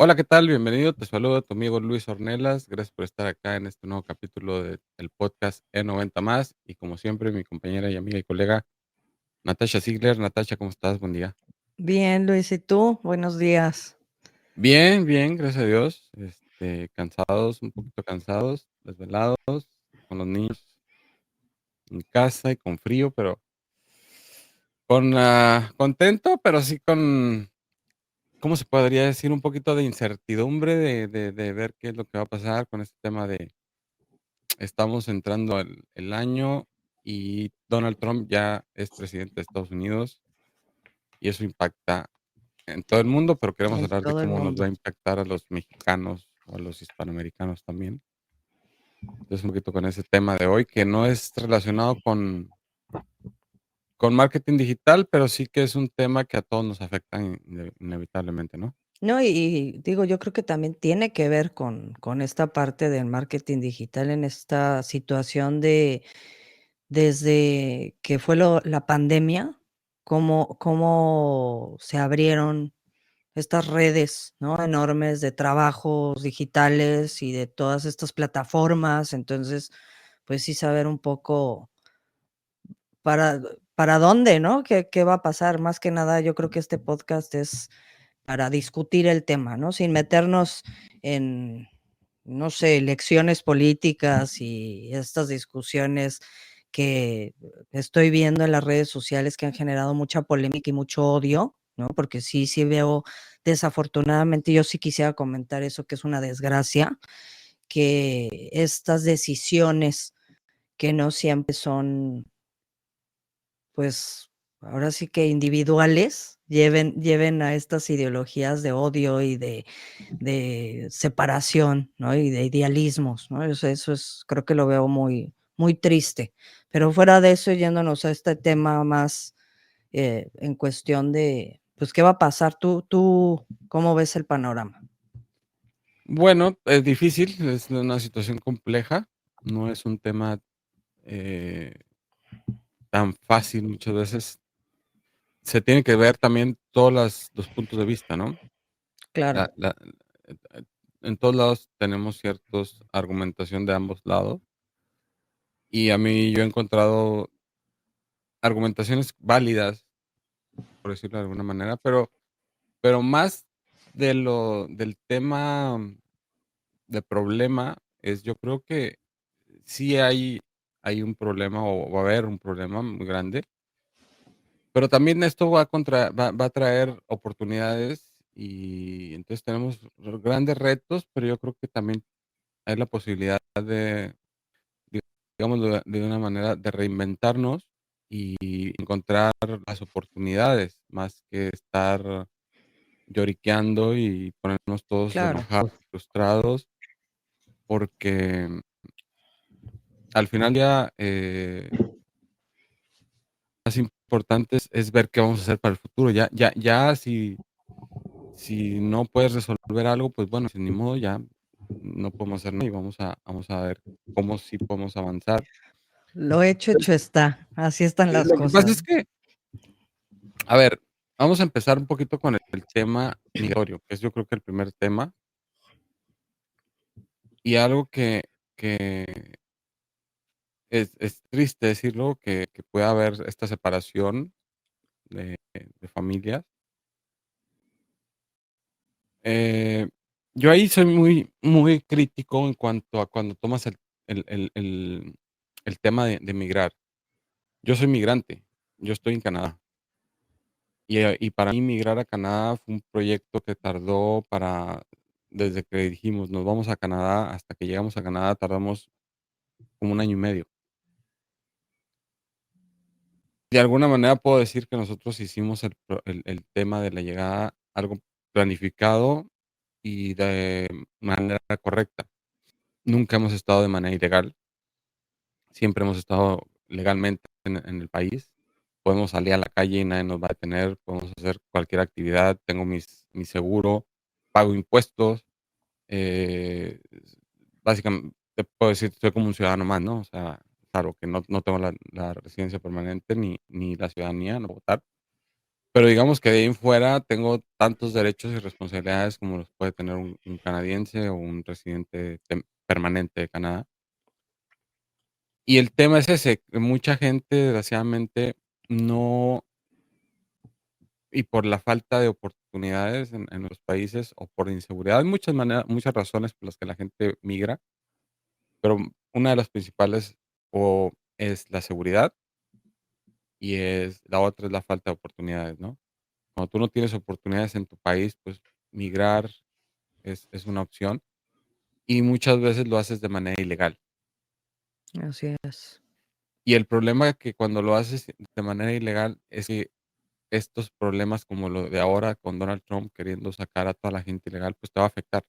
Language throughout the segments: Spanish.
Hola, ¿qué tal? Bienvenido. Te saludo tu amigo Luis Ornelas. Gracias por estar acá en este nuevo capítulo del podcast E90 más. Y como siempre, mi compañera y amiga y colega Natasha Ziegler. Natasha, ¿cómo estás? Buen día. Bien, Luis, ¿y tú? Buenos días. Bien, bien, gracias a Dios. Cansados, un poquito cansados, desvelados, con los niños en casa y con frío, pero contento, pero sí con, ¿cómo se podría decir? Un poquito de incertidumbre de ver qué es lo que va a pasar con este tema de. Estamos entrando al año y Donald Trump ya es presidente de Estados Unidos y eso impacta en todo el mundo, pero queremos En hablar de todo el cómo nos va a mundo. impactar a los mexicanos o a los hispanoamericanos también. Entonces, un poquito con ese tema de hoy, que no es relacionado con marketing digital, pero sí que es un tema que a todos nos afecta inevitablemente, ¿no? No, y digo, yo creo que también tiene que ver con esta parte del marketing digital en esta situación de desde que fue la pandemia, cómo se abrieron estas redes, ¿no? Enormes de trabajos digitales y de todas estas plataformas. Entonces, pues sí saber un poco para, para dónde, ¿no? ¿Qué va a pasar? Más que nada, yo creo que este podcast es para discutir el tema, ¿no? Sin meternos en, no sé, elecciones políticas y estas discusiones que estoy viendo en las redes sociales que han generado mucha polémica y mucho odio, ¿no? Porque sí veo, desafortunadamente, yo sí quisiera comentar eso, que es una desgracia, que estas decisiones que no siempre son, pues, ahora sí que individuales, lleven a estas ideologías de odio y de separación, ¿no? Y de idealismos, ¿no? Eso es, creo que lo veo muy triste. Pero fuera de eso, yéndonos a este tema más en cuestión de, pues, ¿qué va a pasar? ¿Tú cómo ves el panorama? Bueno, es difícil, es una situación compleja, no es un tema eh, tan fácil muchas veces. Se tiene que ver también todos los puntos de vista, ¿no? Claro, La la en todos lados tenemos ciertos argumentación de ambos lados, y a mí yo he encontrado argumentaciones válidas, por decirlo de alguna manera, pero más del tema de problema es yo creo que sí hay un problema, o va a haber un problema muy grande. Pero también esto va a traer oportunidades y entonces tenemos grandes retos, pero yo creo que también hay la posibilidad de, digamos, de una manera de reinventarnos y encontrar las oportunidades, más que estar lloriqueando y ponernos todos claro. enojados, frustrados, porque al final ya más importante es ver qué vamos a hacer para el futuro. Ya si no puedes resolver algo, pues bueno, pues ni modo, ya no podemos hacer nada y vamos a ver cómo sí podemos avanzar. Lo hecho está. Así están las Lo que pasa cosas. es que, a ver, vamos a empezar un poquito con el tema migratorio, que es yo creo que el primer tema, y algo que es triste decirlo, que pueda haber esta separación de familias. Eh, yo ahí soy muy crítico en cuanto a cuando tomas el el el el tema de migrar. Yo soy migrante, yo estoy en Canadá. Y para mí migrar a Canadá fue un proyecto que tardó desde que dijimos: "Nos vamos a Canadá", hasta que llegamos a Canadá, tardamos como un año y medio. De alguna manera puedo decir que nosotros hicimos el tema de la llegada algo planificado y de manera correcta. Nunca hemos estado de manera ilegal, siempre hemos estado legalmente en el país. Podemos salir a la calle y nadie nos va a detener, podemos hacer cualquier actividad, tengo mi seguro, pago impuestos, eh, básicamente te puedo decir, soy como un ciudadano más, ¿no? O sea, claro que no tengo la residencia permanente ni la ciudadanía, no votar, Pero digamos que de ahí en fuera tengo tantos derechos y responsabilidades como los puede tener un canadiense o un residente permanente de Canadá. Y el tema es ese, que mucha gente desgraciadamente no, y por la falta de oportunidades en los países o por inseguridad, hay muchas maneras, muchas razones por las que la gente migra, pero una de las principales o es la seguridad y la otra es la falta de oportunidades, ¿no? Cuando tú no tienes oportunidades en tu país, pues migrar es una opción y muchas veces lo haces de manera ilegal. Así es. Y el problema que cuando lo haces de manera ilegal es que estos problemas como lo de ahora con Donald Trump queriendo sacar a toda la gente ilegal, pues te va a afectar.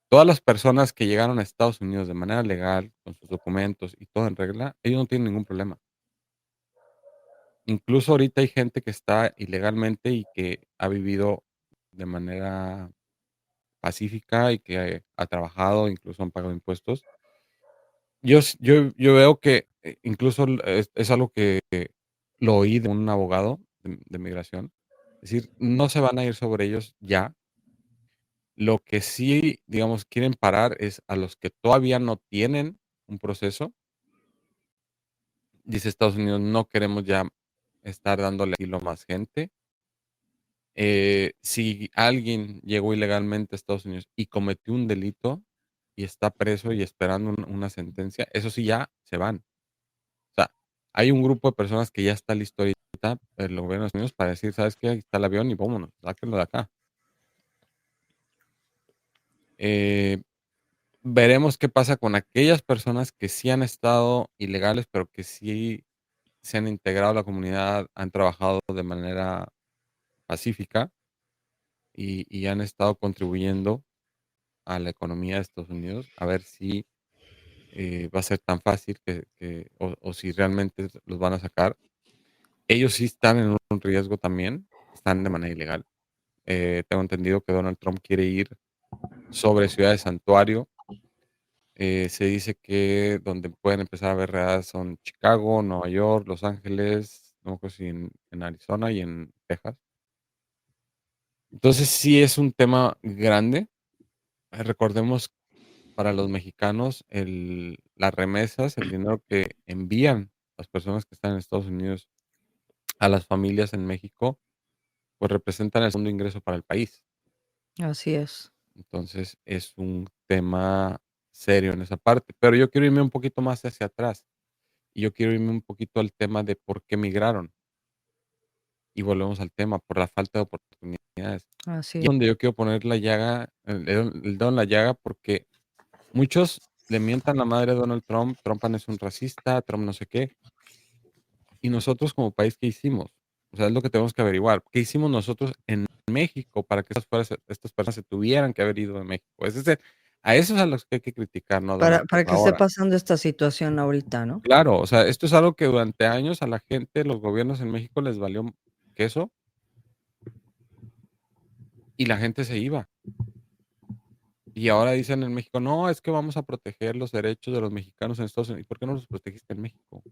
Todas las personas que llegaron a Estados Unidos de manera legal, con sus documentos y todo en regla, ellos no tienen ningún problema. Incluso ahorita hay gente que está ilegalmente y que ha vivido de manera pacífica y que ha trabajado, incluso han pagado impuestos. Yo veo que, incluso es algo que lo oí de un abogado de migración, es decir, no se van a ir sobre ellos ya. Lo que sí, digamos, quieren parar es a los que todavía no tienen un proceso. Dice Estados Unidos: "No queremos ya estar dándole asilo a más gente". Si alguien llegó ilegalmente a Estados Unidos y cometió un delito y está preso y esperando una sentencia, eso sí ya se van. O sea, hay un grupo de personas que ya está listo ahorita, el gobierno de Estados Unidos, para decir: "¿Sabes qué? Aquí está el avión y vámonos, sáquenlo de acá". Eh, Veremos qué pasa con aquellas personas que sí han estado ilegales, pero que sí se han integrado a la comunidad, han trabajado de manera pacífica y han estado contribuyendo a la economía de Estados Unidos, a ver si, va a ser tan fácil o si realmente los van a sacar. Ellos sí están en un riesgo también, están de manera ilegal. Tengo entendido que Donald Trump quiere ir sobre ciudades santuario. Se dice que donde pueden empezar a haber redadas son Chicago, Nueva York, Los Ángeles, no me acuerdo si en Arizona y en Texas. Entonces sí es un tema grande. Recordemos para los mexicanos las remesas, el dinero que envían las personas que están en Estados Unidos a las familias en México, pues representan el segundo ingreso para el país. Así es. Entonces es un tema serio en esa parte. Pero yo quiero irme un poquito más hacia atrás y yo quiero irme un poquito al tema de por qué migraron. Y volvemos al tema, por la falta de oportunidades. Así Y es. es donde yo quiero poner la llaga, el dedo en la llaga, porque muchos le mientan la madre a Donald Trump, Trump es un racista, Trump no sé qué. Y nosotros como país, ¿qué hicimos? O sea, es lo que tenemos que averiguar. ¿Qué hicimos nosotros en México para que estas personas se tuvieran que haber ido de México? A esos a los que hay que criticar, no a Donald Para Trump que esté ahora. pasando esta situación ahorita, ¿no? Claro, o sea, esto es algo que durante años a la gente, los gobiernos en México les valió queso y la gente se iba. Y ahora dicen en México: "No, es que vamos a proteger los derechos de los mexicanos en Estados Unidos". ¿Y por qué no los protegiste en México?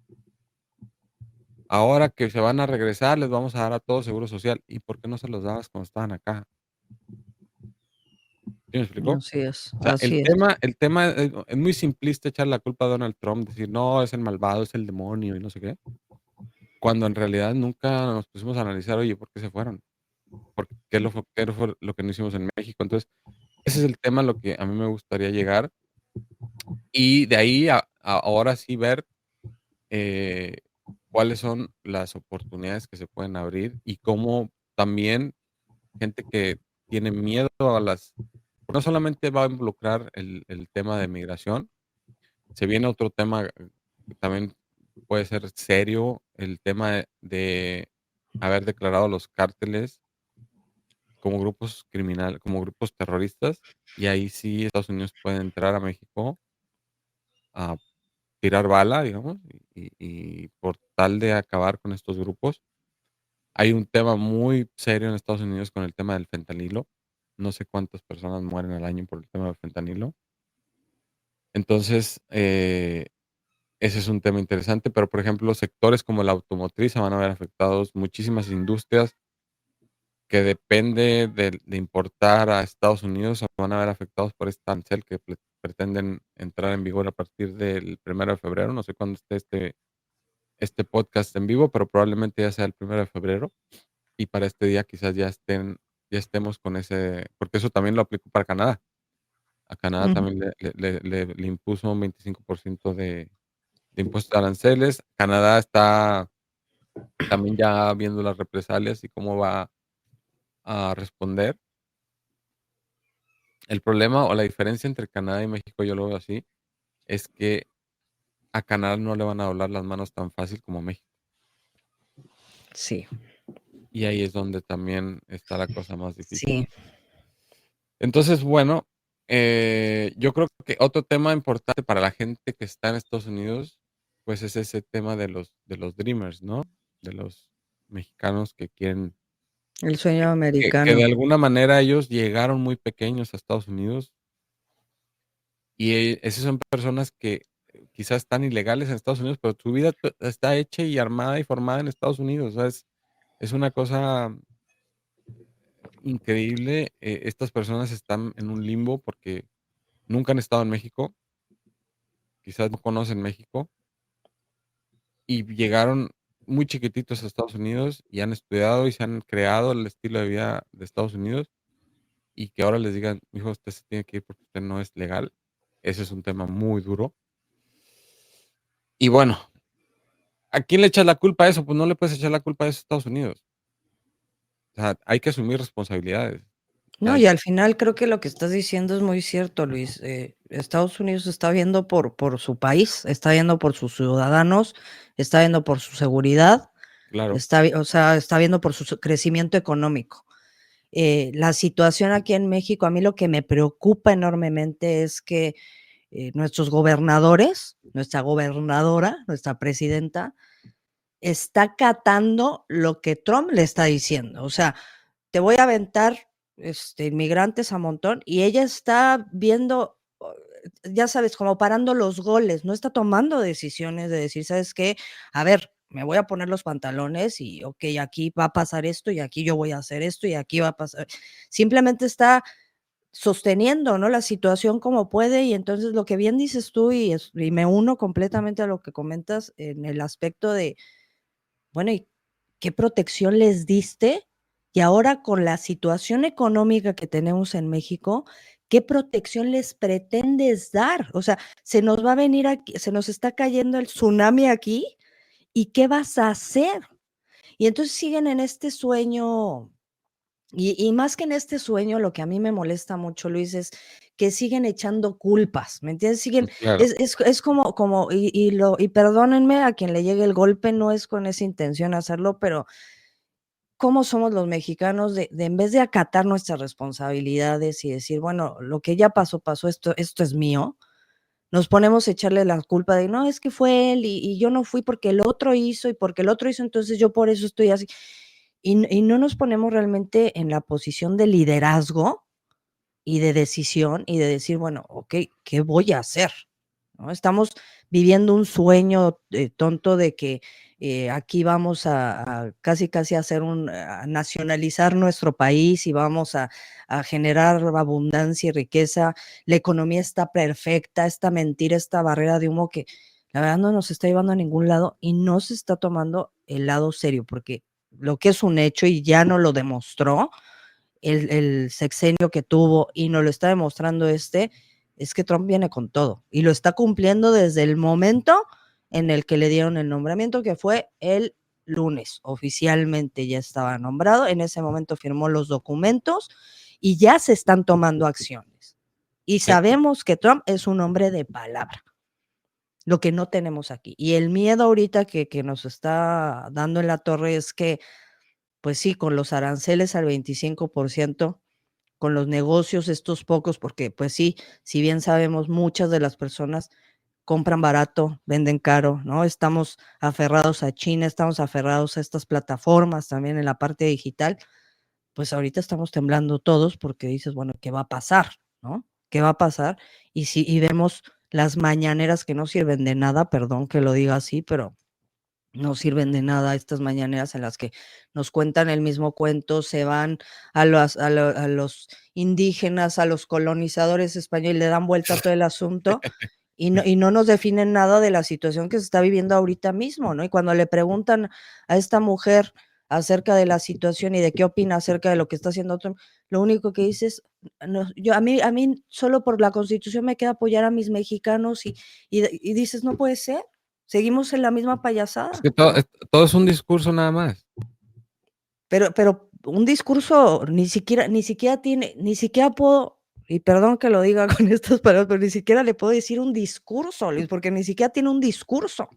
Ahora que se van a regresar, les vamos a dar a todos seguro social. ¿Y por qué no se los dabas cuando estaban acá? ¿Sí me explicó? O Así es, sea, así es. el tema es muy simplista echar la culpa a Donald Trump, decir: "No, es el malvado, es el demonio", y no sé qué, cuando en realidad nunca nos pusimos a analizar: "Oye, ¿por qué se fueron? ¿Qué fue lo que no hicimos en México?". Entonces, ese es el tema a lo que a mí me gustaría llegar, y de ahí ahora sí ver, eh, cuáles son las oportunidades que se pueden abrir y cómo también gente que tiene miedo a no solamente va a involucrar el tema de migración, se viene otro tema, que también puede ser serio, el tema de haber declarado a los cárteles como como grupos terroristas, y ahí sí Estados Unidos puede entrar a México a tirar bala, digamos, y por tal de acabar con estos grupos. Hay un tema muy serio en Estados Unidos con el tema del fentanilo. No sé cuántas personas mueren al año por el tema del fentanilo. Entonces, ese es un tema interesante, pero por ejemplo, sectores como la automotriz se van a ver afectados, muchísimas industrias que depende de importar a Estados Unidos se van a ver afectados por este arancel que pretenden entrar en vigor a partir del 1 de febrero. No sé cuándo esté este podcast en vivo, pero probablemente ya sea el 1 de febrero. Y para este día quizás ya estemos con ese, porque eso también lo aplicó para Canadá. A Canadá Ujú. también le impuso un 25% de impuestos de aranceles. Canadá está también ya viendo las represalias y cómo va a responder. El problema o la diferencia entre Canadá y México, yo lo veo así, es que a Canadá no le van a doblar las manos tan fácil como a México. Sí, Y ahí es donde también está la cosa más difícil. sí, Entonces, bueno, yo creo que otro tema importante para la gente que está en Estados Unidos, pues es ese tema de los dreamers, ¿no? De los mexicanos que quieren, el sueño que de americano. alguna manera ellos llegaron muy pequeños a Estados Unidos y esas son personas que quizás están ilegales en Estados Unidos, pero su vida está hecha y armada y formada en Estados Unidos. O sea, es una cosa increíble. Estas personas están en un limbo porque nunca han estado en México, quizás no conocen México y llegaron muy chiquititos a Estados Unidos y han estudiado y se han creado el estilo de vida de Estados Unidos y que ahora les digan, hijo, usted se tiene que ir porque usted no es legal. Ese es un tema muy duro. Y bueno, ¿a quién le echas la culpa a eso? Pues no le puedes echar la culpa a eso a Estados Unidos. O sea, hay que asumir responsabilidades. O No, sea, y al final creo que lo que estás diciendo es muy cierto, Luis. Estados Unidos está viendo por su país, está viendo por sus ciudadanos, está viendo por su seguridad, claro, o sea, está viendo por su crecimiento económico. La situación aquí en México, a mí lo que me preocupa enormemente es que nuestros gobernadores, nuestra gobernadora, nuestra presidenta, está acatando lo que Trump le está diciendo. O sea, te voy a aventar inmigrantes a montón y ella está viendo, ya sabes, como parando los goles, no está tomando decisiones de decir, ¿sabes qué? A ver, me voy a poner los pantalones y, ok, aquí va a pasar esto y aquí yo voy a hacer esto y aquí va a pasar. Simplemente está sosteniendo, ¿no? La situación como puede y entonces lo que bien dices tú y me uno completamente a lo que comentas en el aspecto de, bueno, ¿y qué protección les diste? Y ahora con la situación económica que tenemos en México, ¿qué protección les pretendes dar? O sea, se nos va a venir aquí, se nos está cayendo el tsunami aquí, ¿y qué vas a hacer? Y entonces siguen en este sueño, y más que en este sueño, lo que a mí me molesta mucho, Luis, es que siguen echando culpas, ¿me entiendes? Siguen, claro, es como, y perdónenme a quien le llegue el golpe, no es con esa intención hacerlo, pero cómo somos los mexicanos de en vez de acatar nuestras responsabilidades y decir, bueno, lo que ya pasó, pasó, esto es mío, nos ponemos a echarle la culpa de, no, es que fue él y yo no fui porque el otro hizo y porque el otro hizo, entonces yo por eso estoy así. Y no nos ponemos realmente en la posición de liderazgo y de decisión y de decir, bueno, ok, ¿qué voy a hacer? ¿No? Estamos viviendo un sueño tonto de que aquí vamos a casi casi hacer a nacionalizar nuestro país y vamos a generar abundancia y riqueza. La economía está perfecta, esta mentira, esta barrera de humo que la verdad no nos está llevando a ningún lado y no se está tomando el lado serio, porque lo que es un hecho y ya no lo demostró el sexenio que tuvo y nos lo está demostrando es que Trump viene con todo y lo está cumpliendo desde el momento en el que le dieron el nombramiento, que fue el lunes. Oficialmente ya estaba nombrado, en ese momento firmó los documentos y ya se están tomando acciones. Y eh, sabemos que Trump es un hombre de palabra, lo que no tenemos aquí. Y el miedo ahorita que nos está dando en la torre es que, pues sí, con los aranceles al 25%, con los negocios estos pocos, porque pues sí, si bien sabemos, muchas de las personas compran barato, venden caro, ¿no? Estamos aferrados a China, estamos aferrados a estas plataformas también en la parte digital, pues ahorita estamos temblando todos porque dices, bueno, ¿qué va a pasar? ¿No? ¿Qué va a pasar? Y vemos las mañaneras que no sirven de nada, perdón que lo diga así, pero no sirven de nada estas mañaneras en las que nos cuentan el mismo cuento, se van a los indígenas, a los colonizadores españoles, le dan vuelta a todo el asunto y no nos definen nada de la situación que se está viviendo ahorita mismo, ¿no? Y cuando le preguntan a esta mujer acerca de la situación y de qué opina acerca de lo que está haciendo Trump, lo único que dice es, no, a mí solo por la Constitución me queda apoyar a mis mexicanos y dices, no puede ser, seguimos en la misma Es que payasada, ¿no? todo es un discurso nada más. Pero un discurso ni siquiera tiene, ni siquiera puedo, y perdón que lo diga con estas palabras, pero ni siquiera le puedo decir un discurso, Luis, porque ni siquiera tiene un discurso.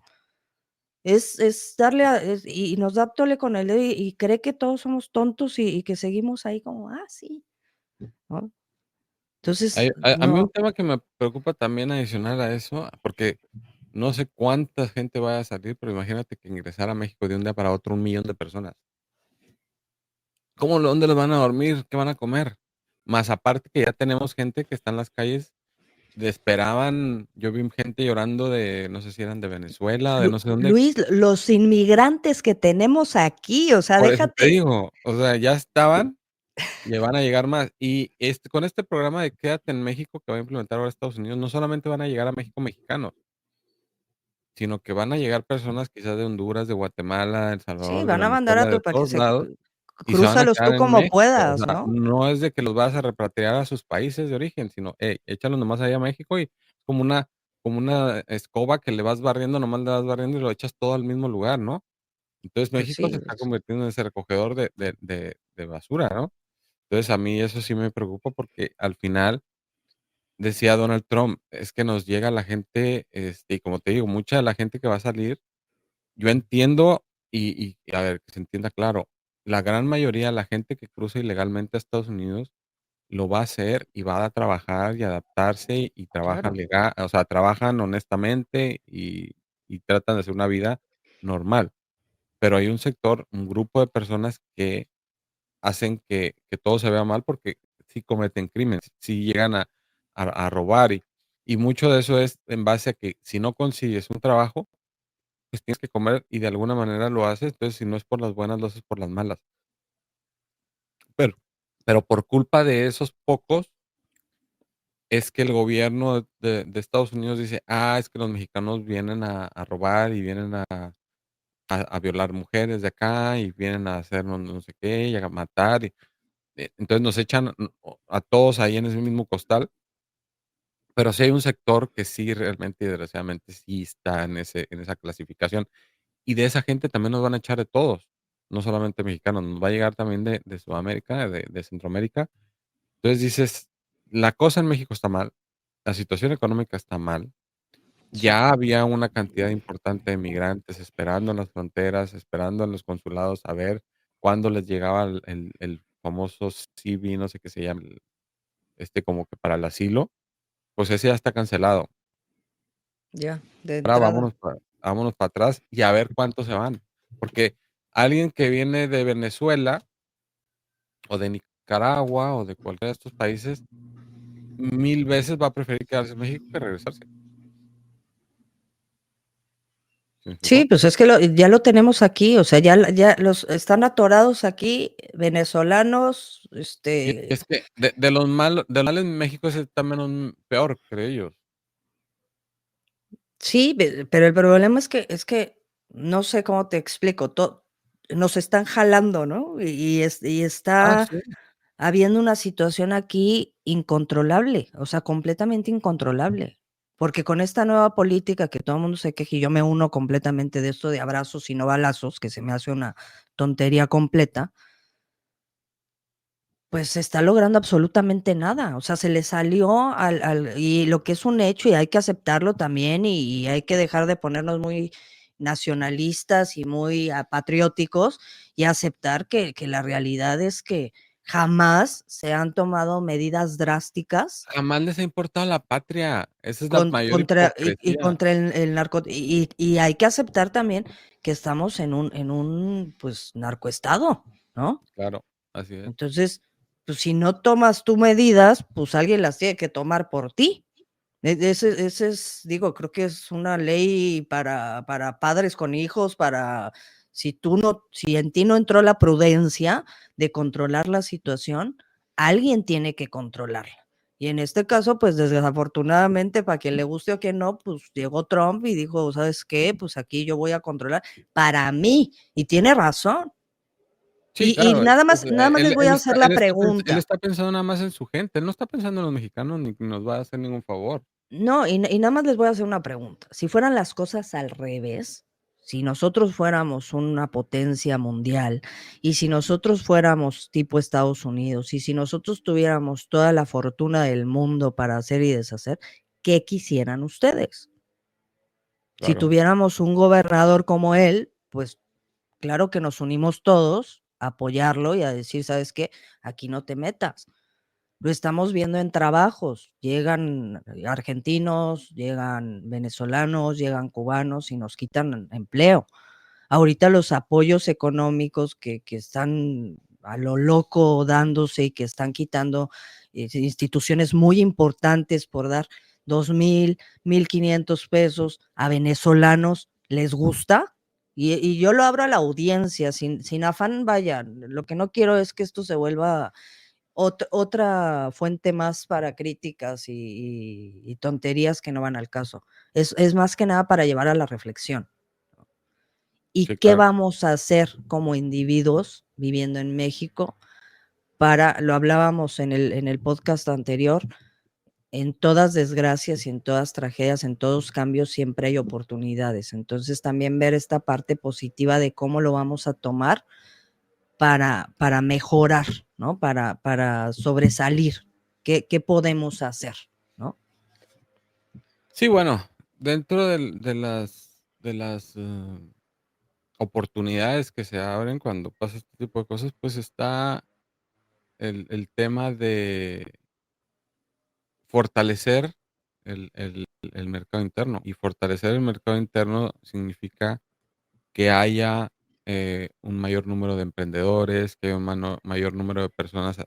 Es darle y nos da tole con el dedo y cree que todos somos tontos y que seguimos ahí como, sí, ¿no? Entonces, A mí un no, tema que me preocupa también adicional a eso, porque no sé cuánta gente vaya a salir, pero imagínate que ingresara a México de un día para otro 1 millón de personas. ¿Dónde los van a dormir? ¿Qué van a comer? Más aparte que ya tenemos gente que está en las calles, esperaban, yo vi gente llorando de, no sé si eran de Venezuela, de no sé dónde. Luis, los inmigrantes que tenemos aquí, o sea, Por eso te déjate, digo, o sea, ya estaban y van a llegar más. Y con este programa de Quédate en México que va a implementar ahora Estados Unidos, no solamente van a llegar a México mexicanos, sino que van a llegar personas quizás de Honduras, de Guatemala, El sí, Salvador, de van a mandar Venezuela, a de tu para que todos se lados, y se van a crúzalos quedar tú en como México. O puedas, sea, ¿no? no es de que los vas a repatriar a sus países de origen, sino, échalos nomás allá a México y como una escoba que le vas barriendo, nomás le vas barriendo y lo echas todo al mismo lugar, ¿no? Entonces Pues México se sí, está convirtiendo en ese recogedor de basura, ¿no? Entonces a mí eso sí me preocupa porque al final decía Donald Trump, es que nos llega la gente, y como te digo, mucha de la gente que va a salir, yo entiendo y a ver, que se entienda claro, la gran mayoría de la gente que cruza ilegalmente a Estados Unidos lo va a hacer y va a trabajar y adaptarse y trabajan claro. legal, o sea, trabajan honestamente y tratan de hacer una vida normal. Pero hay un sector, un grupo de personas que hacen que todo se vea mal porque sí cometen crímenes, sí llegan a robar y mucho de eso es en base a que si no consigues un trabajo, pues tienes que comer y de alguna manera lo haces, entonces si no es por las buenas, lo haces por las malas. Pero pero por culpa de esos pocos es que el gobierno de Estados Unidos dice: es que los mexicanos vienen a robar y vienen a violar mujeres de acá y vienen a hacer no sé qué y a matar", entonces nos echan a todos ahí en ese mismo costal, pero sí hay un sector que sí realmente y desgraciadamente sí está en esa clasificación, y de esa gente también nos van a echar de todos, no solamente mexicanos, nos va a llegar también de Sudamérica, de Centroamérica. Entonces dices, la cosa en México está mal, la situación económica está mal, Sí, ya había una cantidad importante de migrantes esperando en las fronteras, esperando en los consulados a ver cuándo les llegaba el famoso CB, no sé qué se llama, como que para el asilo, pues ese ya está cancelado. ya, de Ahora entrada. vámonos para atrás y a ver cuántos se van, porque alguien que viene de Venezuela o de Nicaragua o de cualquiera de estos países, 1000 veces va a preferir quedarse en México que regresarse. ¿Sí me Sí, explicó? pues es que ya lo tenemos aquí, o sea, ya los están atorados aquí, venezolanos, Y es que de los malos de los males en México ese está menos peor, creo ellos. sí, pero el problema es que no sé cómo te explico, nos están jalando, ¿no? Y está Sí. habiendo una situación aquí incontrolable, o sea, completamente incontrolable. Porque con esta nueva política que todo el mundo se queja, y yo me uno completamente de esto de abrazos y no balazos, que se me hace una tontería completa, pues se está logrando absolutamente nada. O sea, se le salió y lo que es un hecho, y hay que aceptarlo también, y hay que dejar de ponernos muy nacionalistas y muy patrióticos y aceptar que la realidad es que jamás se han tomado medidas drásticas Jamás les ha importado la patria, esa es la mayor contra y hipocresía. contra el narco y hay que aceptar también que estamos en un, pues, narcoestado, ¿no? Claro, así es. Entonces, pues, si no tomas tú medidas, pues, alguien las tiene que tomar por ti, Ese es, digo, creo que es una ley para padres con hijos, para si en ti no entró la prudencia de controlar la situación, alguien tiene que controlarla. Y en este caso, pues desafortunadamente, para quien le guste o quien no, pues llegó Trump y dijo, ¿sabes qué? Pues aquí yo voy a controlar para mí. Y tiene razón. Sí, Y claro, nada más les voy a hacer la él pregunta. está pensando nada más en su gente, él no está pensando en los mexicanos ni nos va a hacer ningún favor. No, y nada más les voy a hacer una pregunta. Si fueran las cosas al revés, si nosotros fuéramos una potencia mundial y si nosotros fuéramos tipo Estados Unidos y si nosotros tuviéramos toda la fortuna del mundo para hacer y deshacer, ¿qué quisieran ustedes? Si Claro. tuviéramos un gobernador como él, pues claro que nos unimos todos a apoyarlo y a decir, ¿sabes qué? Aquí no te metas. Lo estamos viendo en trabajos. Llegan argentinos, llegan venezolanos, llegan cubanos y nos quitan empleo. Ahorita los apoyos económicos que están a lo loco dándose y que están quitando instituciones muy importantes por dar 2,000, 1,500 pesos a venezolanos, ¿les gusta? Y yo lo abro a la audiencia, sin afán, vaya, lo que no quiero es que esto se vuelva otra fuente más para críticas y tonterías que no van al caso. Es más que nada para llevar a la reflexión. ¿Y Sí, qué claro. vamos a hacer como individuos viviendo en México para, lo hablábamos en el podcast anterior, en todas desgracias y en todas tragedias, en todos cambios, siempre hay oportunidades. Entonces también ver esta parte positiva de cómo lo vamos a tomar para mejorar, ¿no? Para sobresalir. ¿Qué podemos hacer? ¿No? Sí, bueno, dentro de las oportunidades que se abren cuando pasa este tipo de cosas, pues está el tema de fortalecer el mercado interno. Y fortalecer el mercado interno significa que haya un mayor número de emprendedores, que haya un mayor número de personas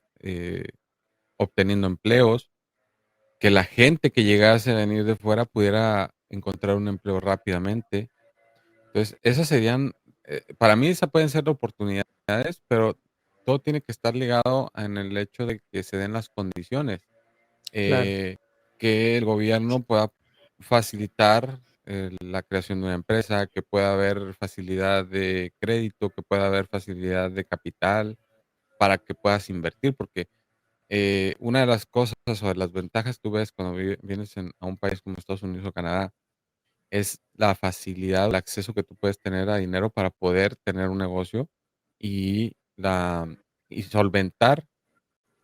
obteniendo empleos, que la gente que llegase a venir de fuera pudiera encontrar un empleo rápidamente. Entonces, esas serían, para mí, esas pueden ser oportunidades, pero todo tiene que estar ligado en el hecho de que se den las condiciones, Claro. que el gobierno pueda facilitar la creación de una empresa, que pueda haber facilidad de crédito, que pueda haber facilidad de capital para que puedas invertir, porque una de las cosas o de las ventajas que tú ves cuando vienes a un país como Estados Unidos o Canadá es la facilidad, el acceso que tú puedes tener a dinero para poder tener un negocio y, y solventar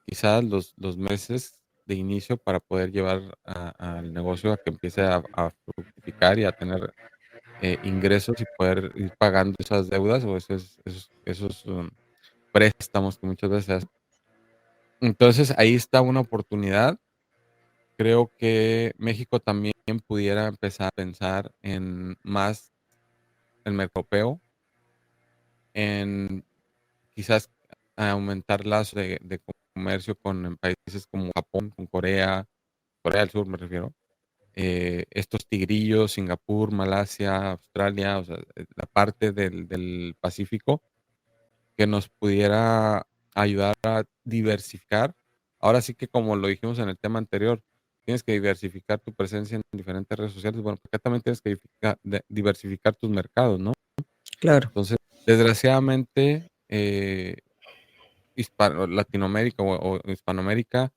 quizás los meses de inicio para poder llevar al negocio a que empiece a fructificar y a tener ingresos y poder ir pagando esas deudas o esos préstamos que muchas veces se hacen. Entonces ahí está una oportunidad. Creo que México también pudiera empezar a pensar en más el mercado europeo, en quizás aumentar lazos de comercio con en países como Japón, con Corea, Corea del Sur me refiero, estos tigrillos, Singapur, Malasia, Australia, o sea, la parte del Pacífico que nos pudiera ayudar a diversificar. Ahora sí que como lo dijimos en el tema anterior, tienes que diversificar tu presencia en diferentes redes sociales. Bueno, acá también tienes que diversificar tus mercados, ¿no? Claro. Entonces, desgraciadamente, Latinoamérica o Hispanoamérica,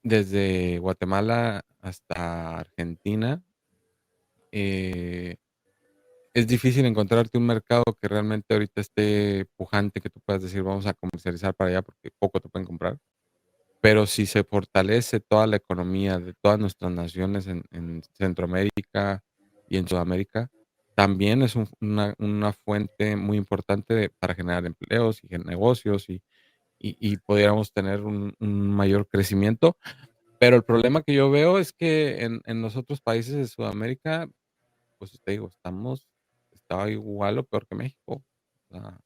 desde Guatemala hasta Argentina, eh, es difícil encontrarte un mercado que realmente ahorita esté pujante, que tú puedas decir, vamos a comercializar para allá porque poco te pueden comprar. Pero si se fortalece toda la economía de todas nuestras naciones en Centroamérica y en Sudamérica, también es una fuente muy importante para generar empleos y negocios y pudiéramos tener un mayor crecimiento. Pero el problema que yo veo es que en los otros países de Sudamérica, pues te digo, estaba igual o peor que México. O sea, la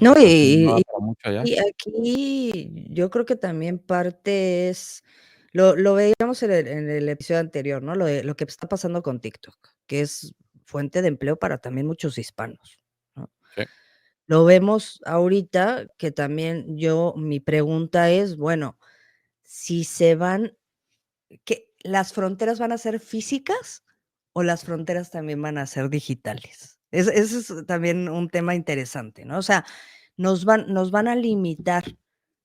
No, situación no da para mucho allá. y aquí yo creo que también parte es Lo veíamos en el episodio anterior, ¿no? Lo que está pasando con TikTok, que es fuente de empleo para también muchos hispanos, ¿no? Sí. Lo vemos ahorita que también mi pregunta es, bueno, si se van, ¿qué las fronteras van a ser físicas o las fronteras también van a ser digitales? Ese es también un tema interesante, ¿no? O sea, nos van a limitar,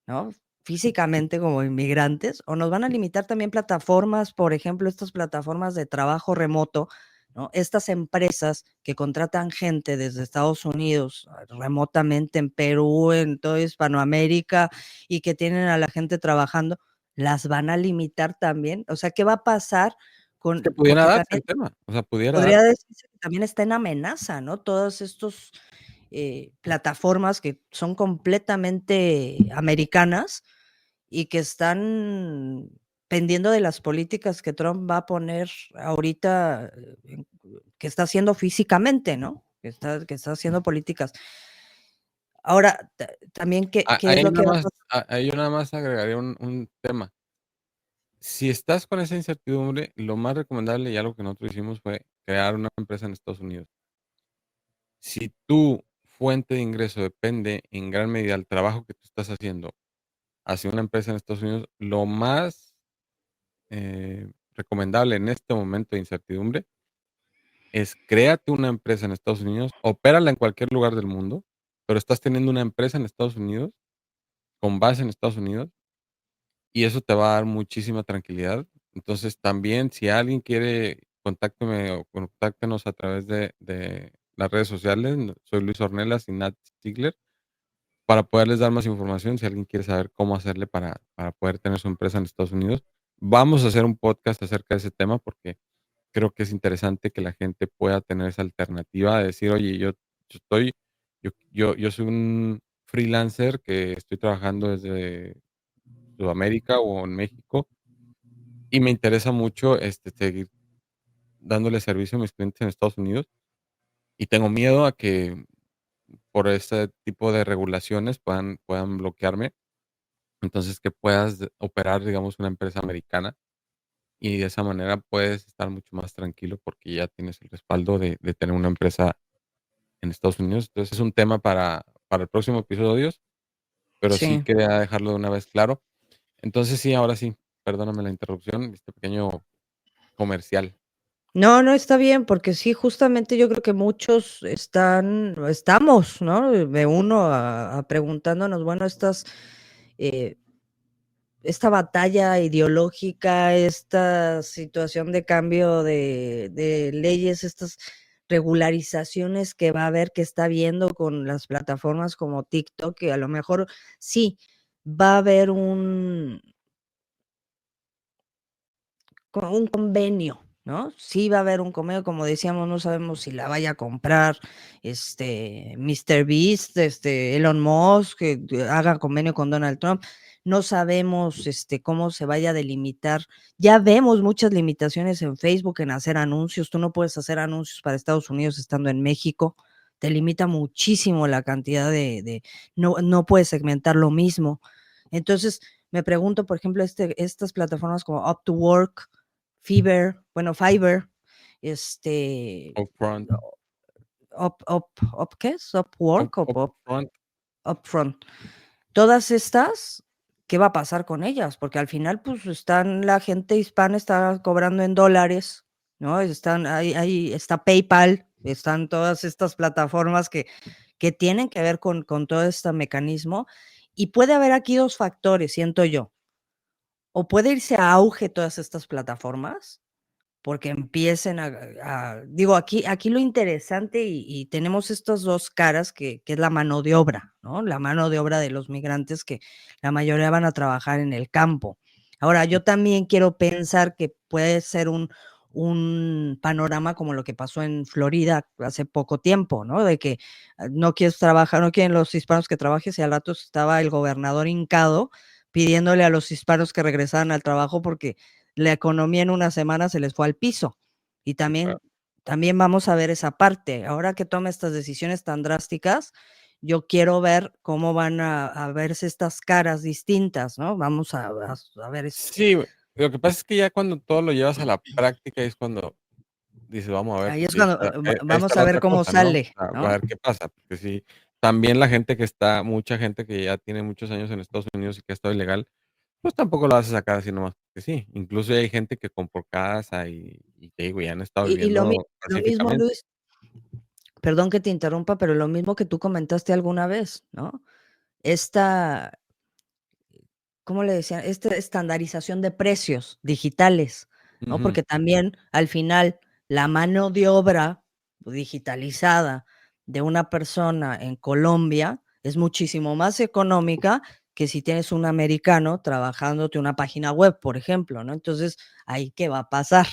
¿no? Físicamente como inmigrantes, o nos van a limitar también plataformas, por ejemplo, estas plataformas de trabajo remoto, ¿no? Estas empresas que contratan gente desde Estados Unidos remotamente en Perú, en toda Hispanoamérica y que tienen a la gente trabajando, ¿las van a limitar también? O sea, ¿qué va a pasar Es que con pudiera porque darse también el tema, o sea, pudiera podría darse. decirse que también está en amenaza, ¿no? Todos estos, plataformas que son completamente americanas y que están pendiendo de las políticas que Trump va a poner ahorita, que está haciendo físicamente, ¿no? Que está haciendo políticas. Ahora, también, ¿qué es Ahí lo nada que va a más pasar? ahí yo nada más agregaría un tema. Si estás con esa incertidumbre, lo más recomendable, y algo que nosotros hicimos, fue crear una empresa en Estados Unidos. Si tu fuente de ingreso depende en gran medida del trabajo que tú estás haciendo hacia una empresa en Estados Unidos, lo más, recomendable en este momento de incertidumbre es créate una empresa en Estados Unidos, opérala en cualquier lugar del mundo, pero estás teniendo una empresa en Estados Unidos, con base en Estados Unidos, y eso te va a dar muchísima tranquilidad. Entonces, también, si alguien quiere, contácteme o contáctenos a través de las redes sociales. Soy Luis Ornelas y Nat Ziegler, para poderles dar más información, si alguien quiere saber cómo hacerle para poder tener su empresa en Estados Unidos. Vamos a hacer un podcast acerca de ese tema, porque creo que es interesante que la gente pueda tener esa alternativa de decir: "Oye, yo soy un freelancer que estoy trabajando desde Sudamérica o en México, y me interesa mucho, seguir dándole servicio a mis clientes en Estados Unidos, y tengo miedo a que por ese tipo de regulaciones puedan bloquearme. Entonces, que puedas operar, digamos, una empresa americana, y de esa manera puedes estar mucho más tranquilo porque ya tienes el respaldo de tener una empresa en Estados Unidos". Entonces, es un tema para el próximo episodio, pero sí Sí. quería dejarlo de una vez claro. Entonces, sí, ahora sí, perdóname la interrupción, este pequeño comercial. No, no, está bien, porque sí, justamente yo creo que muchos estamos, ¿no? De uno a preguntándonos, bueno, eh, esta batalla ideológica, esta situación de cambio de leyes, estas regularizaciones que va a haber, que está viendo con las plataformas como TikTok, que a lo mejor sí va a haber un convenio, ¿no? Sí va a haber un convenio, como decíamos, no sabemos si la vaya a comprar Mr. Beast, Elon Musk, que haga convenio con Donald Trump. No sabemos cómo se vaya a delimitar. Ya vemos muchas limitaciones en Facebook en hacer anuncios. Tú no puedes hacer anuncios para Estados Unidos estando en México. Te limita muchísimo la cantidad no puedes segmentar lo mismo. Entonces, me pregunto, por ejemplo, estas plataformas como Up2Work, Fiverr, este, Upfront, ¿qué es? Upwork o upfront. Upfront. Todas estas, ¿qué va a pasar con ellas? Porque al final, pues, la gente hispana está cobrando en dólares, ¿no? Ahí está PayPal, están todas estas plataformas que tienen que ver con todo este mecanismo. Y puede haber aquí 2 factores, siento yo. O puede irse a auge todas estas plataformas, porque empiecen digo, aquí lo interesante y tenemos estas 2 caras que es la mano de obra, ¿no? La mano de obra de los migrantes que la mayoría van a trabajar en el campo. Ahora, yo también quiero pensar que puede ser un panorama como lo que pasó en Florida hace poco tiempo, ¿no? De que no quieres trabajar, no quieren los hispanos que trabajes, y al rato estaba el gobernador hincado pidiéndole a los hispanos que regresaran al trabajo porque la economía en una semana se les fue al piso. Y Sí, claro. también vamos a ver esa parte. Ahora que toma estas decisiones tan drásticas, yo quiero ver cómo van a verse estas caras distintas, ¿no? Vamos a ver. Sí, Lo que pasa es que ya cuando todo lo llevas a la práctica es cuando dices, vamos a ver, Ahí es y cuando, ahí vamos está a la ver otra cómo cosa, ¿no? sale, A ¿no? ver qué pasa, porque sí, también la gente mucha gente que ya tiene muchos años en Estados Unidos y que ha estado ilegal, pues tampoco lo vas a sacar así nomás, porque sí. Incluso hay gente que compró casa y te digo, ya han estado Y viviendo lo mismo, pacíficamente. Luis, perdón que te interrumpa, pero lo mismo que tú comentaste alguna vez, ¿no? Esta, ¿cómo le decían? Esta estandarización de precios digitales, ¿no? Ujú. Porque también al final la mano de obra digitalizada de una persona en Colombia es muchísimo más económica que si tienes un americano trabajándote una página web, por ejemplo, ¿no? Entonces, ¿ahí qué va a pasar?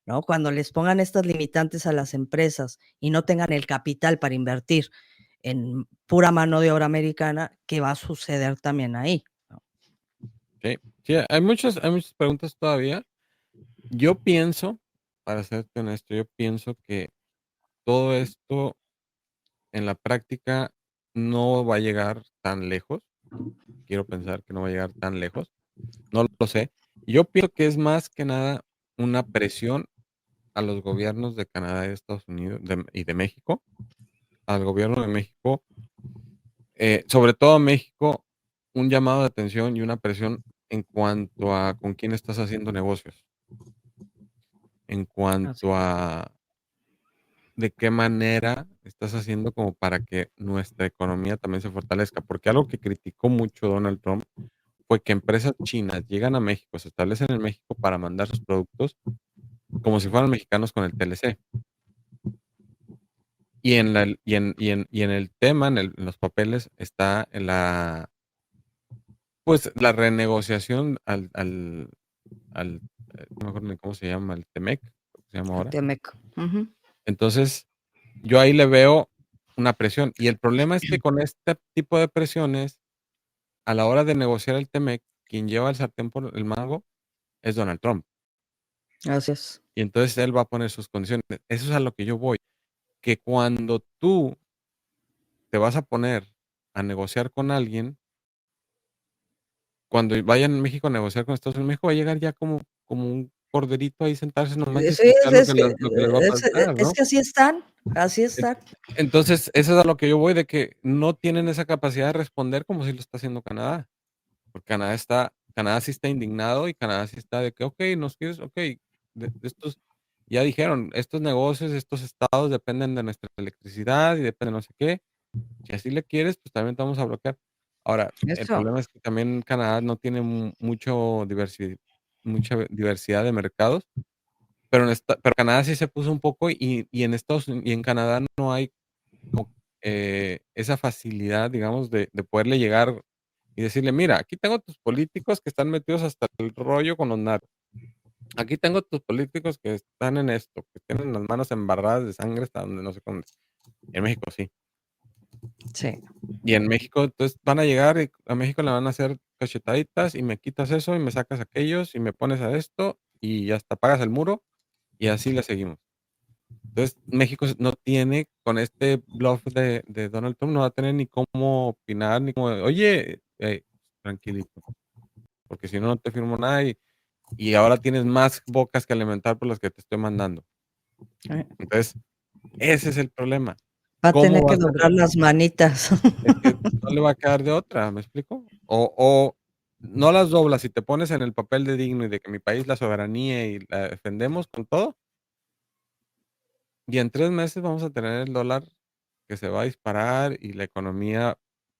¿No? Cuando les pongan estas limitantes a las empresas y no tengan el capital para invertir en pura mano de obra americana, ¿qué va a suceder también ahí? ¿No? Sí, sí, hay muchas preguntas todavía. Yo pienso, para serte honesto, yo pienso que todo esto en la práctica no va a llegar tan lejos. Quiero pensar que no va a llegar tan lejos. No lo sé. Yo pienso que es más que nada una presión a los gobiernos de Canadá y de Estados Unidos y de México, al gobierno de México, sobre todo a México, un llamado de atención y una presión en cuanto a con quién estás haciendo negocios, en Así cuanto a de qué manera estás haciendo como para que nuestra economía también se fortalezca, porque algo que criticó mucho Donald Trump fue que empresas chinas llegan a México, se establecen en México para mandar sus productos como si fueran mexicanos con el TLC. Y en la y en el tema, en los papeles, está en pues, la renegociación al, no me acuerdo ni cómo se llama, el TEMEC, creo que se llama ahora. Temeco. Ujú. Entonces, yo ahí le veo una presión. Y el problema es que con este tipo de presiones, a la hora de negociar el TEMEC, quien lleva el sartén por el mango es Donald Trump. Así es. Y entonces él va a poner sus condiciones. Eso es a lo que yo voy, que cuando tú te vas a poner a negociar con alguien, cuando vayan a México a negociar con Estados Unidos, México va a llegar ya como un corderito ahí sentarse nomás y Sí, escuchar es que lo que les va a faltar, es ¿no? que así En están. entonces, eso es a lo que yo voy, de que no tienen esa capacidad de responder como si lo está haciendo Canadá, porque Canadá sí está indignado y Canadá sí está de que: "Okey, nos quieres, okey, de estos ya dijeron, estos negocios, estos estados dependen de nuestra electricidad y depende de no sé qué, si así le quieres, pues también te vamos a bloquear". Ahora, el Eso, problema es que también Canadá no tiene mucha diversidad de mercados, pero Canadá sí se puso un poco y en y en Canadá no hay como, esa facilidad, digamos, de poderle llegar y decirle: "Mira, aquí tengo tus políticos que están metidos hasta el rollo con los narcos. Aquí tengo tus políticos que están en esto, que tienen las manos embarradas de sangre hasta donde no sé dónde". En México sí. sí. Y en México, entonces, van a llegar y a México le van a hacer cachetaditas y me quitas eso y me sacas aquellos y me pones a esto y hasta pagas el muro y así le seguimos. Entonces, México no tiene, con este bluff de Donald Trump, no va a tener ni cómo opinar, ni cómo, oye, tranquilito, porque si no, no te firmo nada y ahora tienes más bocas que alimentar por las que te estoy mandando. Eh, Entonces, ese es el problema. Va a ¿Cómo tener va que a ser? doblar las manitas. Es que no le va a quedar de otra, ¿me explico? O no las doblas y te pones en el papel de digno y de que mi país, la soberanía y la defendemos con todo, y en 3 meses vamos a tener el dólar que se va a disparar y la economía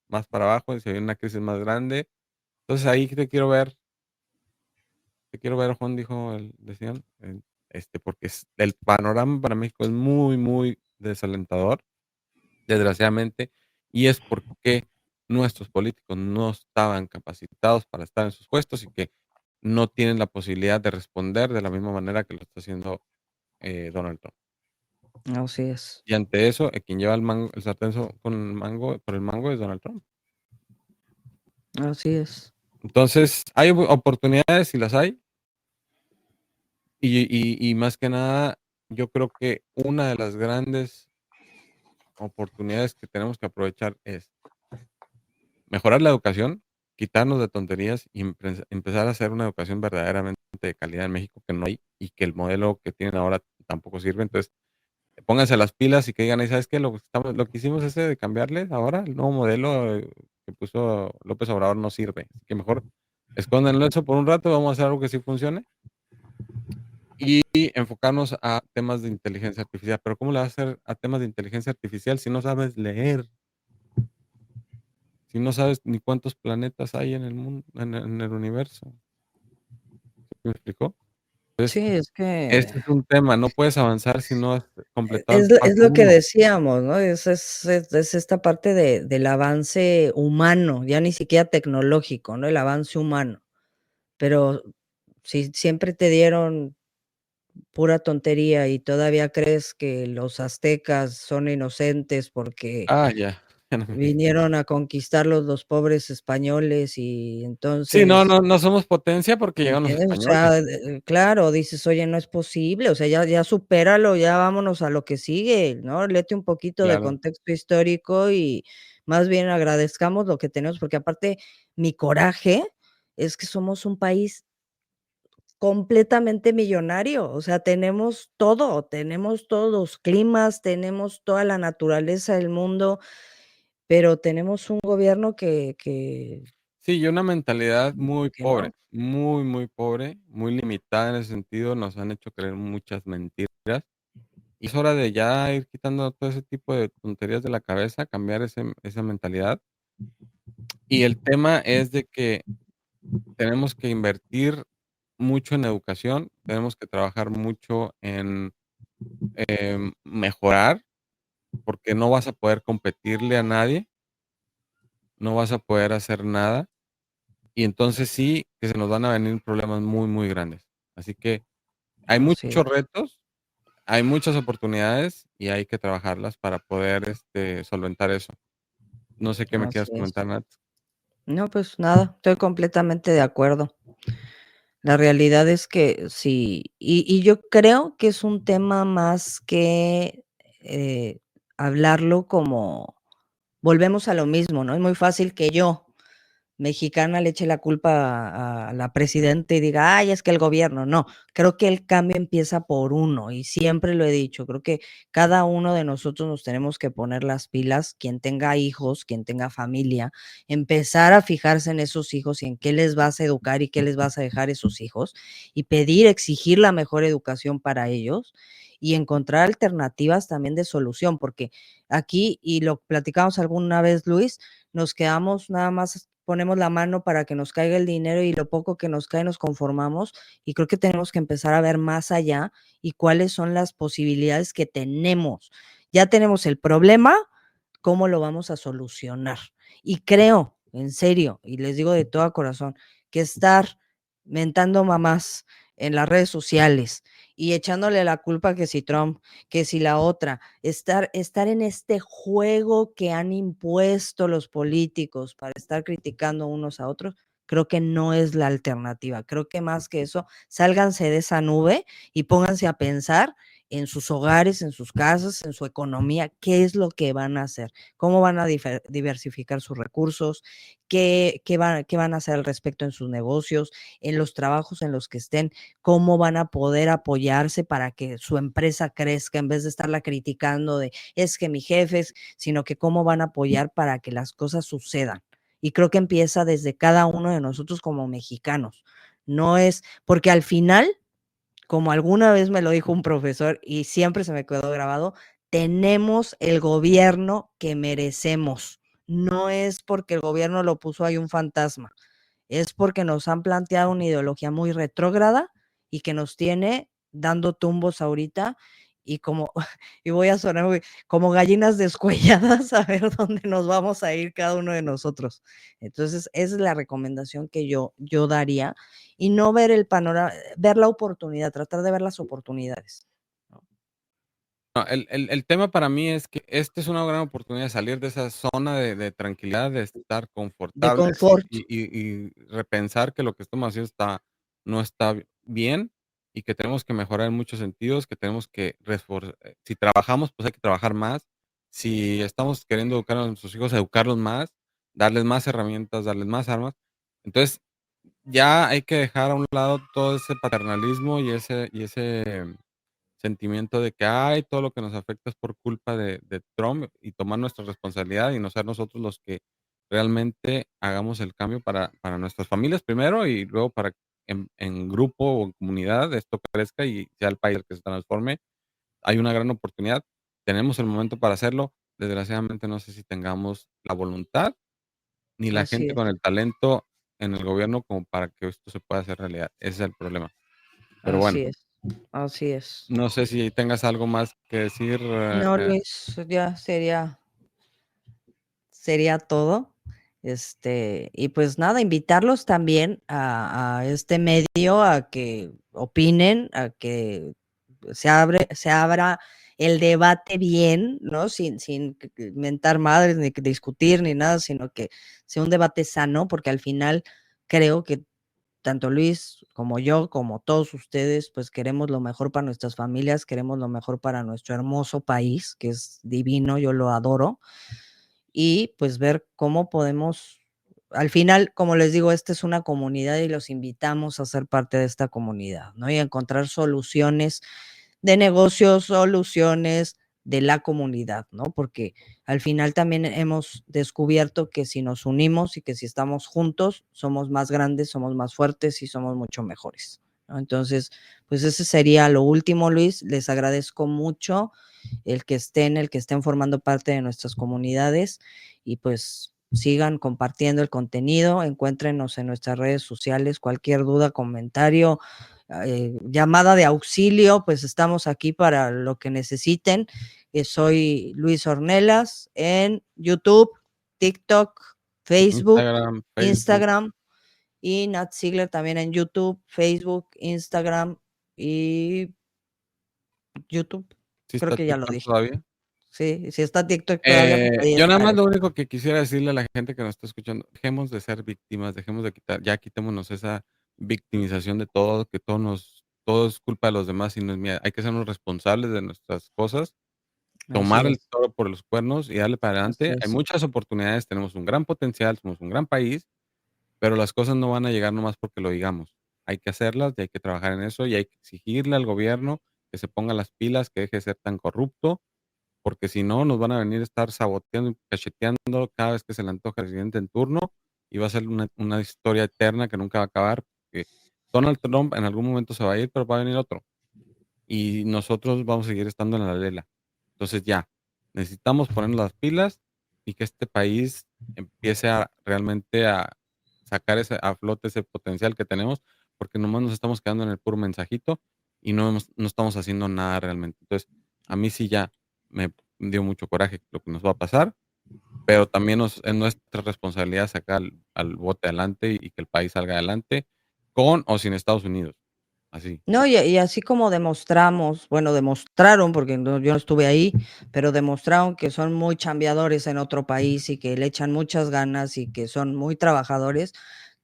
más para abajo y se viene una crisis más grande. Entonces, ahí te quiero ver, Juan, dijo decían, porque el panorama para México es muy, muy desalentador, desgraciadamente, y es porque nuestros políticos no estaban capacitados para estar en sus puestos y que no tienen la posibilidad de responder de la misma manera que lo está haciendo, Donald Trump. Así es, Y ante eso, quien lleva el sartén con el mango por el mango es Donald Trump. así es. Entonces, hay oportunidades y las hay, y más que nada, yo creo que una de las grandes oportunidades que tenemos que aprovechar es mejorar la educación, quitarnos de tonterías y empezar a hacer una educación verdaderamente de calidad en México que no hay y que el modelo que tienen ahora tampoco sirve. Entonces, pónganse las pilas y que digan, "Ay, ¿sabes qué? Lo que hicimos ese de cambiarles ahora, el nuevo modelo que puso López Obrador no sirve. Así que mejor escóndanlo eso por un rato, vamos a hacer algo que sí funcione y enfocarnos a temas de inteligencia artificial. Pero ¿cómo le vas a hacer a temas de inteligencia artificial si no sabes leer? Si no sabes ni cuántos planetas hay en el mundo, en el universo. ¿Sí me explicó? Entonces, Sí, es que ese es un tema, no puedes avanzar si no has completado el es paso lo que uno. decíamos, ¿no? Es esta parte del avance humano, ya ni siquiera tecnológico, ¿no? El avance humano. Pero si siempre te dieron pura tontería y todavía crees que los aztecas son inocentes porque Ah, ya, ya no me digas. vinieron a conquistarlos los pobres españoles y Sí, no, entonces, no somos potencia porque ¿me llegaron los entiendes? O españoles. sea, claro, dices: "Oye, no es posible, o sea, ya supéralo, ya vámonos a lo que sigue", ¿no? Léete un poquito de Claro. contexto histórico y más bien agradezcamos lo que tenemos, porque aparte mi coraje es que somos un país completamente millonario, o sea, tenemos todos los climas, tenemos toda la naturaleza del mundo, pero tenemos un gobierno que Sí, y una mentalidad muy que pobre, no. muy, muy pobre, muy limitada en ese sentido, nos han hecho creer muchas mentiras, y es hora de ya ir quitando todo ese tipo de tonterías de la cabeza, cambiar esa mentalidad. Y el tema es de que tenemos que invertir mucho en educación, tenemos que trabajar mucho en, mejorar, porque no vas a poder competirle a nadie, no vas a poder hacer nada, y entonces sí que se nos van a venir problemas muy, muy grandes. Así que hay Así muchos es, retos, hay muchas oportunidades y hay que trabajarlas para poder, solventar eso. No sé qué me así quieras es. comentar, Nat. No, pues nada, estoy completamente de acuerdo. La realidad es que sí, y yo creo que es un tema más que, hablarlo como volvemos a lo mismo, ¿no? Es muy fácil que yo, mexicana, le eche la culpa a la presidenta y diga: "Ay, es que el gobierno". No, creo que el cambio empieza por uno, y siempre lo he dicho, creo que cada uno de nosotros nos tenemos que poner las pilas, quien tenga hijos, quien tenga familia, empezar a fijarse en esos hijos y en qué les vas a educar y qué les vas a dejar a esos hijos, y pedir, exigir la mejor educación para ellos, y encontrar alternativas también de solución, porque aquí, y lo platicamos alguna vez, Luis, nos quedamos nada más ponemos la mano para que nos caiga el dinero y lo poco que nos cae nos conformamos, y creo que tenemos que empezar a ver más allá y cuáles son las posibilidades que tenemos. Ya tenemos el problema, ¿cómo lo vamos a solucionar? Y creo, en serio, y les digo de todo corazón, que estar mentando mamás en las redes sociales y echándole la culpa que si Trump, que si la otra, estar en este juego que han impuesto los políticos para estar criticando unos a otros, creo que no es la alternativa. Creo que más que eso, sálganse de esa nube y pónganse a pensar en sus hogares, en sus casas, en su economía, qué es lo que van a hacer, cómo van a diversificar sus recursos, qué van a hacer al respecto en sus negocios, en los trabajos en los que estén, cómo van a poder apoyarse para que su empresa crezca en vez de estarla criticando de es que mi jefe, sino que cómo van a apoyar para que las cosas sucedan. Y creo que empieza desde cada uno de nosotros como mexicanos. No es porque al final, como alguna vez me lo dijo un profesor y siempre se me quedó grabado, tenemos el gobierno que merecemos. No es porque el gobierno lo puso ahí un fantasma, es porque nos han planteado una ideología muy retrógrada y que nos tiene dando tumbos ahorita y como, y voy a sonar muy, como gallinas descuelladas a ver dónde nos vamos a ir cada uno de nosotros. Entonces, esa es la recomendación que yo daría y no ver el panorama, ver la oportunidad, tratar de ver las oportunidades, ¿no? No, el tema para mí es que esta es una gran oportunidad de salir de esa zona de tranquilidad, de estar De confortables confort. y repensar que lo que estamos haciendo no está bien y que tenemos que mejorar en muchos sentidos, que tenemos que si trabajamos, pues hay que trabajar más. Si estamos queriendo educar a nuestros hijos, educarlos más, darles más herramientas, darles más armas, Entonces, ya hay que dejar a un lado todo ese paternalismo y ese sentimiento de que ay, todo lo que nos afecta es por culpa de Trump y tomar nuestra responsabilidad y no ser nosotros los que realmente hagamos el cambio para nuestras familias primero y luego para en grupo o en comunidad esto crezca y sea el país el que se transforme. Hay una gran oportunidad, tenemos el momento para hacerlo. Desgraciadamente no sé si tengamos la voluntad ni la Así gente es, con el talento en el gobierno como para que esto se pueda hacer realidad. Ese es el problema. Pero bueno, así es, así es. no sé si tengas algo más que decir. No, Luis, ya sería todo. Y pues nada, invitarlos también a este medio a que opinen, a que se abra el debate bien, ¿no? Sin mentar madres, ni discutir, ni nada, sino que sea un debate sano, porque al final creo que tanto Luis como yo, como todos ustedes, pues queremos lo mejor para nuestras familias, queremos lo mejor para nuestro hermoso país, que es divino, yo lo adoro, y pues ver cómo podemos, al final, como les digo, esta es una comunidad y los invitamos a ser parte de esta comunidad, ¿no? Y a encontrar soluciones de negocios, soluciones de la comunidad, ¿no? Porque al final también hemos descubierto que si nos unimos y que si estamos juntos, somos más grandes, somos más fuertes y somos mucho mejores, ¿no? Entonces, pues ese sería lo último, Luis. Les agradezco mucho el que estén formando parte de nuestras comunidades y pues sigan compartiendo el contenido, encuéntrenos en nuestras redes sociales, cualquier duda, comentario, llamada de auxilio, pues estamos aquí para lo que necesiten. Soy Luis Ornelas en YouTube, TikTok, Facebook, Instagram, Facebook. Instagram y Nat Ziegler también en YouTube, Facebook, Instagram y YouTube. ¿Sí Creo está que ya lo TikTok dije. todavía? Sí, si está TikTok todavía, pues ahí Yo nada más estaré. lo único que quisiera decirle a la gente que nos está escuchando, dejemos de ser víctimas, dejemos de quitar, ya quitémonos esa victimización de todo, que todo es culpa de los demás y no es mía. Hay que sernos responsables de nuestras cosas, Así tomar el es, toro por los cuernos y darle para así adelante. Hay es. muchas oportunidades, tenemos un gran potencial, somos un gran país, pero las cosas no van a llegar nomás porque lo digamos. Hay que hacerlas y hay que trabajar en eso y hay que exigirle al gobierno que se ponga las pilas, que deje de ser tan corrupto, porque si no, nos van a venir a estar saboteando y cacheteando cada vez que se le antoja al presidente en turno y va a ser una historia eterna que nunca va a acabar, porque Donald Trump en algún momento se va a ir, pero va a venir otro y nosotros vamos a seguir estando en la lela. Entonces ya, necesitamos ponernos las pilas y que este país empiece a realmente a sacar a flote ese potencial que tenemos, porque nomás nos estamos quedando en el puro mensajito y no estamos haciendo nada realmente. Entonces, a mí sí ya me dio mucho coraje lo que nos va a pasar, pero también es nuestra responsabilidad sacar al bote adelante y que el país salga adelante con o sin Estados Unidos. Así. No, y así como demostramos, bueno, demostraron, porque yo no estuve ahí, pero demostraron que son muy chambeadores en otro país y que le echan muchas ganas y que son muy trabajadores,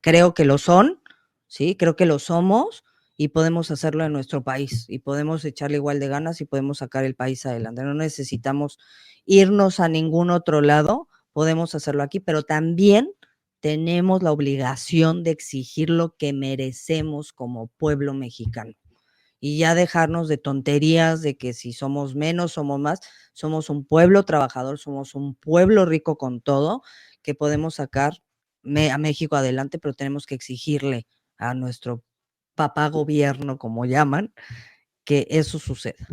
creo que lo son, sí, creo que lo somos y podemos hacerlo en nuestro país y podemos echarle igual de ganas y podemos sacar el país adelante. No necesitamos irnos a ningún otro lado, podemos hacerlo aquí, pero también tenemos la obligación de exigir lo que merecemos como pueblo mexicano y ya dejarnos de tonterías de que si somos menos, somos más, somos un pueblo trabajador, somos un pueblo rico con todo, que podemos sacar a México adelante, pero tenemos que exigirle a nuestro papá gobierno, como llaman, que eso suceda.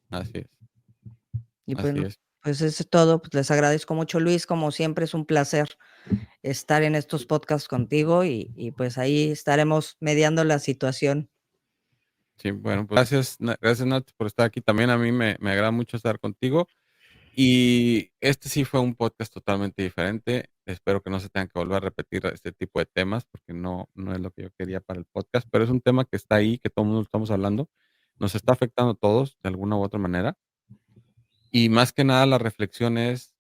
Así es, Y así bueno, es. pues eso es todo. Pues les agradezco mucho, Luis. Como siempre, es un placer estar en estos podcasts contigo y pues ahí estaremos mediando la situación. Sí, bueno, pues gracias, gracias Nat por estar aquí. También a mí me agrada mucho estar contigo. Y este sí fue un podcast totalmente diferente. Espero que no se tengan que volver a repetir este tipo de temas porque no es lo que yo quería para el podcast, pero es un tema que está ahí, que todo el mundo estamos hablando. Nos está afectando a todos de alguna u otra manera. Y más que nada la reflexión es,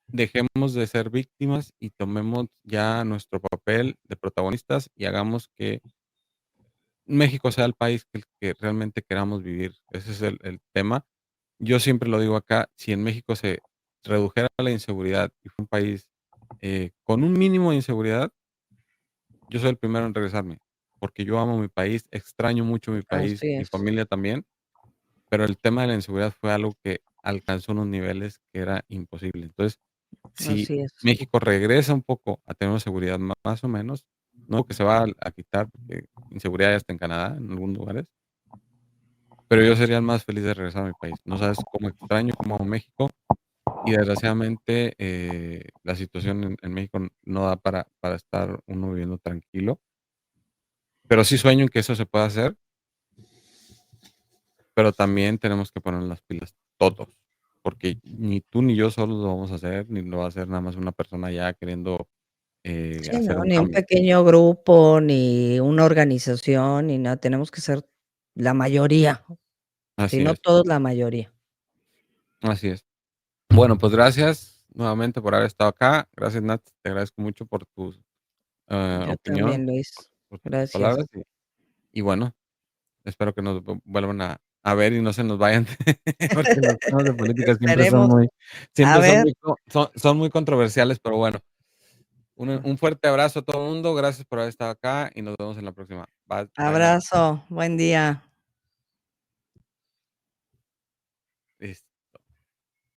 dejemos de ser víctimas y tomemos ya nuestro papel de protagonistas y hagamos que México sea el país que realmente queramos vivir. Ese es el tema. Yo siempre lo digo acá, si en México se redujera la inseguridad y fue un país con un mínimo de inseguridad, yo soy el primero en regresarme, porque yo amo mi país, extraño mucho mi país, Así mi es, familia también, pero el tema de la inseguridad fue algo que alcanzó unos niveles que era imposible. Entonces, si así es. México regresa un poco a tener una seguridad más o menos, no que se va a quitar, porque inseguridad ya está en Canadá, en algunos lugares, pero yo sería el más feliz de regresar a mi país. No sabes cómo extraño, cómo amo México, y desgraciadamente la situación en México no da para estar uno viviendo tranquilo, pero sí sueño en que eso se pueda hacer, pero también tenemos que poner las pilas todos, porque ni tú ni yo solos lo vamos a hacer, ni lo va a hacer nada más una persona ya queriendo Sí, hacer no, un ni un cambio. pequeño grupo, ni una organización, ni nada, tenemos que ser la mayoría, si Así no es, todos, la mayoría. así es. Bueno, pues gracias nuevamente por haber estado acá. Gracias, Nat. Te agradezco mucho por tu Yo opinión, también, Luis. por tus Gracias. palabras. Y bueno, espero que nos vuelvan a ver y no se nos vayan, porque los temas de política Esperemos. A siempre ver, son muy controversiales, pero bueno, ah, un fuerte abrazo a todo el mundo. Gracias por haber estado acá y nos vemos en la próxima. Bye, bye, Nat. abrazo, buen día.